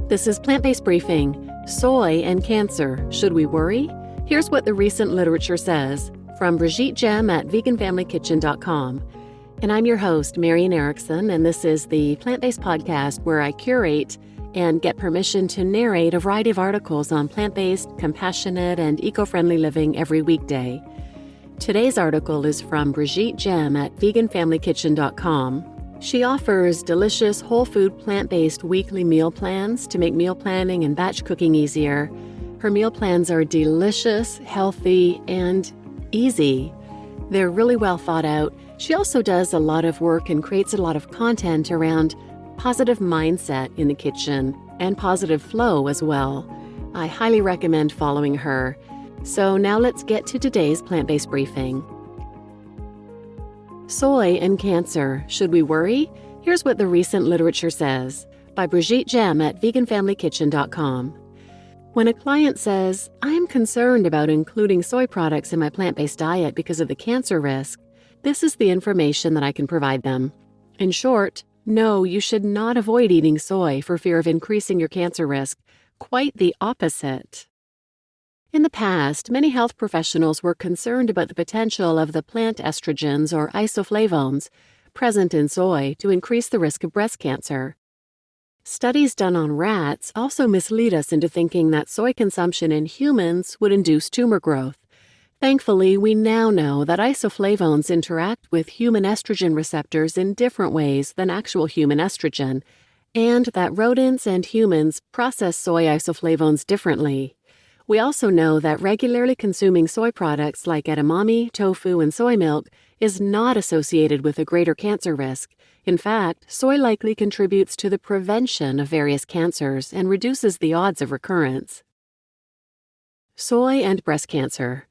This is Plant-Based Briefing, Soy and Cancer. Should we worry? Here's what the recent literature says from Brigitte Gemme at veganfamilykitchen.com. And I'm your host, Marian Erickson, and this is the Plant-Based Podcast where I curate and get permission to narrate a variety of articles on plant-based, compassionate, and eco-friendly living every weekday. Today's article is from Brigitte Gemme at veganfamilykitchen.com. She offers delicious whole food plant-based weekly meal plans to make meal planning and batch cooking easier. Her meal plans are delicious, healthy, and easy. They're really well thought out. She also does a lot of work and creates a lot of content around positive mindset in the kitchen and positive flow as well. I highly recommend following her. So now let's get to today's plant-based briefing. Soy and Cancer. Should we worry? Here's what the recent literature says by Brigitte Gemme at veganfamilykitchen.com. When a client says, "I'm concerned about including soy products in my plant-based diet because of the cancer risk," this is the information that I can provide them. In short, no, you should not avoid eating soy for fear of increasing your cancer risk. Quite the opposite. In the past, many health professionals were concerned about the potential of the plant estrogens or isoflavones present in soy to increase the risk of breast cancer. Studies done on rats also mislead us into thinking that soy consumption in humans would induce tumor growth. Thankfully, we now know that isoflavones interact with human estrogen receptors in different ways than actual human estrogen, and that rodents and humans process soy isoflavones differently. We also know that regularly consuming soy products like edamame, tofu, and soy milk is not associated with a greater cancer risk. In fact, soy likely contributes to the prevention of various cancers and reduces the odds of recurrence. Soy and breast cancer.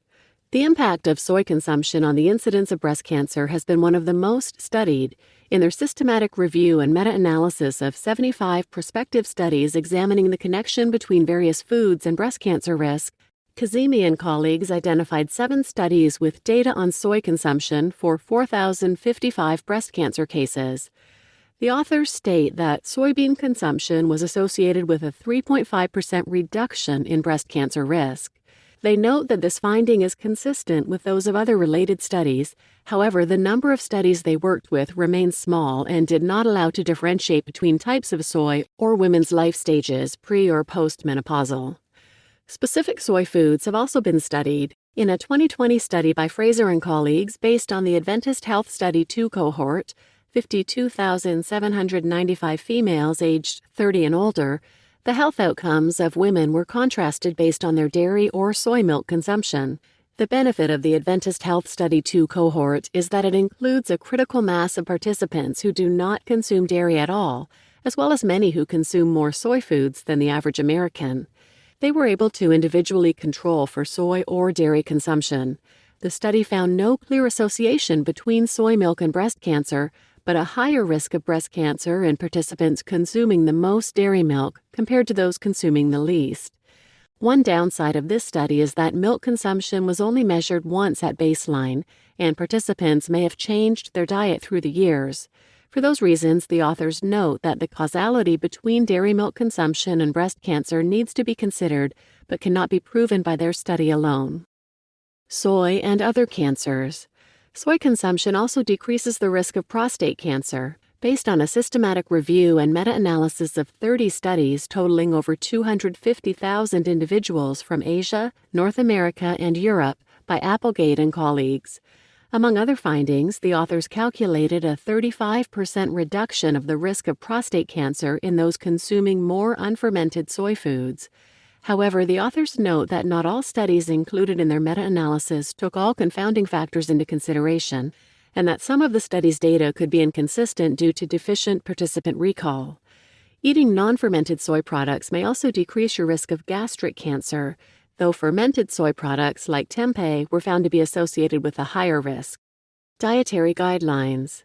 The impact of soy consumption on the incidence of breast cancer has been one of the most studied. In their systematic review and meta-analysis of 75 prospective studies examining the connection between various foods and breast cancer risk, Kazemi and colleagues identified 7 studies with data on soy consumption for 4,055 breast cancer cases. The authors state that soybean consumption was associated with a 3.5% reduction in breast cancer risk. They note that this finding is consistent with those of other related studies. However, the number of studies they worked with remained small and did not allow to differentiate between types of soy or women's life stages, pre- or post-menopausal. Specific soy foods have also been studied. In a 2020 study by Fraser and colleagues based on the Adventist Health Study 2 cohort, 52,795 females aged 30 and older, the health outcomes of women were contrasted based on their dairy or soy milk consumption. The benefit of the Adventist Health Study 2 cohort is that it includes a critical mass of participants who do not consume dairy at all, as well as many who consume more soy foods than the average American. They were able to individually control for soy or dairy consumption. The study found no clear association between soy milk and breast cancer, but a higher risk of breast cancer in participants consuming the most dairy milk compared to those consuming the least. One downside of this study is that milk consumption was only measured once at baseline, and participants may have changed their diet through the years. For those reasons, the authors note that the causality between dairy milk consumption and breast cancer needs to be considered, but cannot be proven by their study alone. Soy and other cancers. Soy consumption also decreases the risk of prostate cancer. Based on a systematic review and meta-analysis of 30 studies totaling over 250,000 individuals from Asia, North America, and Europe by Applegate and colleagues. Among other findings, the authors calculated a 35% reduction of the risk of prostate cancer in those consuming more unfermented soy foods. However, the authors note that not all studies included in their meta-analysis took all confounding factors into consideration, and that some of the study's data could be inconsistent due to deficient participant recall. Eating non-fermented soy products may also decrease your risk of gastric cancer, though fermented soy products like tempeh were found to be associated with a higher risk. Dietary guidelines.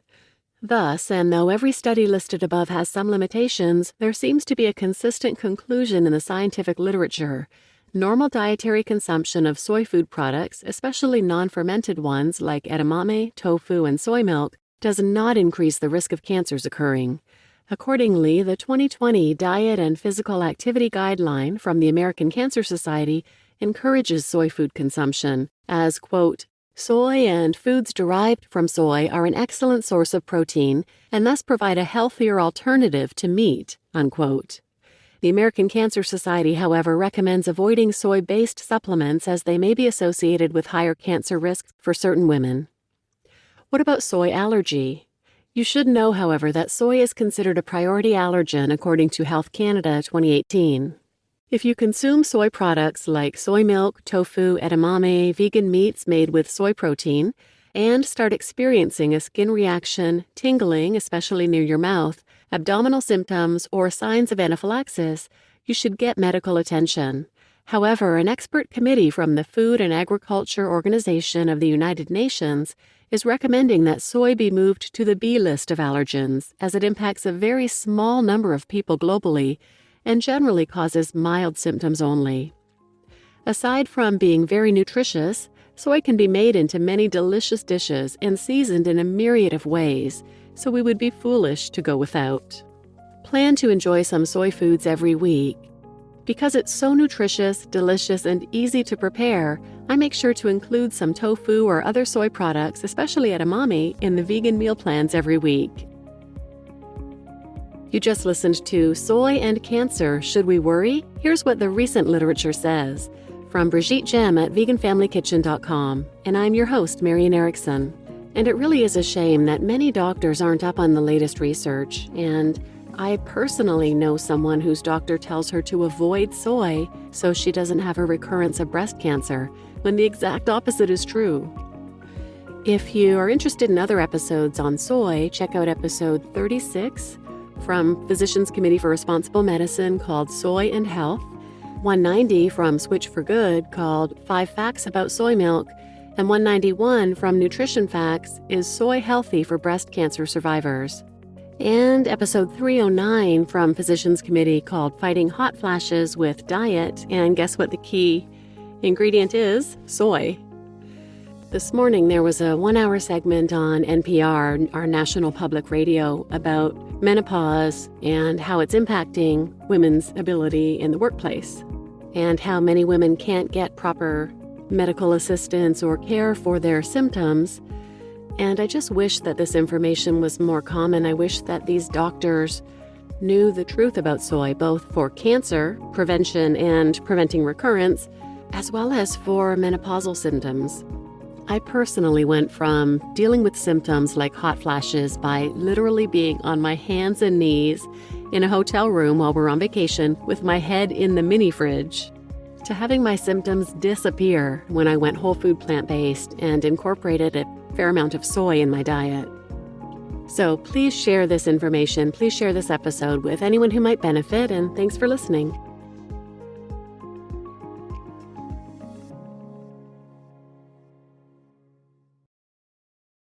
Thus, and though every study listed above has some limitations, there seems to be a consistent conclusion in the scientific literature. Normal dietary consumption of soy food products, especially non-fermented ones like edamame, tofu, and soy milk, does not increase the risk of cancers occurring. Accordingly, the 2020 Diet and Physical Activity Guideline from the American Cancer Society encourages soy food consumption as, quote, soy and foods derived from soy are an excellent source of protein and thus provide a healthier alternative to meat, unquote. The American Cancer Society, however, recommends avoiding soy-based supplements as they may be associated with higher cancer risks for certain women. What about soy allergy? You should know, however, that soy is considered a priority allergen according to Health Canada 2018. If you consume soy products like soy milk, tofu, edamame, vegan meats made with soy protein, and start experiencing a skin reaction, tingling, especially near your mouth, abdominal symptoms, or signs of anaphylaxis, you should get medical attention. However, an expert committee from the Food and Agriculture Organization of the United Nations is recommending that soy be moved to the B list of allergens, as it impacts a very small number of people globally and generally causes mild symptoms only. Aside from being very nutritious, soy can be made into many delicious dishes and seasoned in a myriad of ways, so we would be foolish to go without. Plan to enjoy some soy foods every week. Because it's so nutritious, delicious, and easy to prepare, I make sure to include some tofu or other soy products, especially edamame, in the vegan meal plans every week. You just listened to Soy and Cancer, Should We Worry? Here's what the recent literature says, from Brigitte Gemme at veganfamilykitchen.com, and I'm your host, Marian Erickson. And it really is a shame that many doctors aren't up on the latest research, and I personally know someone whose doctor tells her to avoid soy so she doesn't have a recurrence of breast cancer, when the exact opposite is true. If you are interested in other episodes on soy, check out episode 36 from Physicians Committee for Responsible Medicine called Soy and Health, 190 from Switch for Good called 5 Facts About Soy Milk, and 191 from Nutrition Facts, Is Soy Healthy for Breast Cancer Survivors? And episode 309 from Physicians Committee called Fighting Hot Flashes with Diet, and guess what the key ingredient is? Soy. This morning there was a 1-hour segment on NPR, our national public radio, about menopause and how it's impacting women's ability in the workplace, and how many women can't get proper medical assistance or care for their symptoms. And I just wish that this information was more common. I wish that these doctors knew the truth about soy, both for cancer prevention and preventing recurrence, as well as for menopausal symptoms. I personally went from dealing with symptoms like hot flashes by literally being on my hands and knees in a hotel room while we're on vacation with my head in the mini fridge, to having my symptoms disappear when I went whole food plant-based and incorporated a fair amount of soy in my diet. So please share this information, please share this episode with anyone who might benefit, and thanks for listening.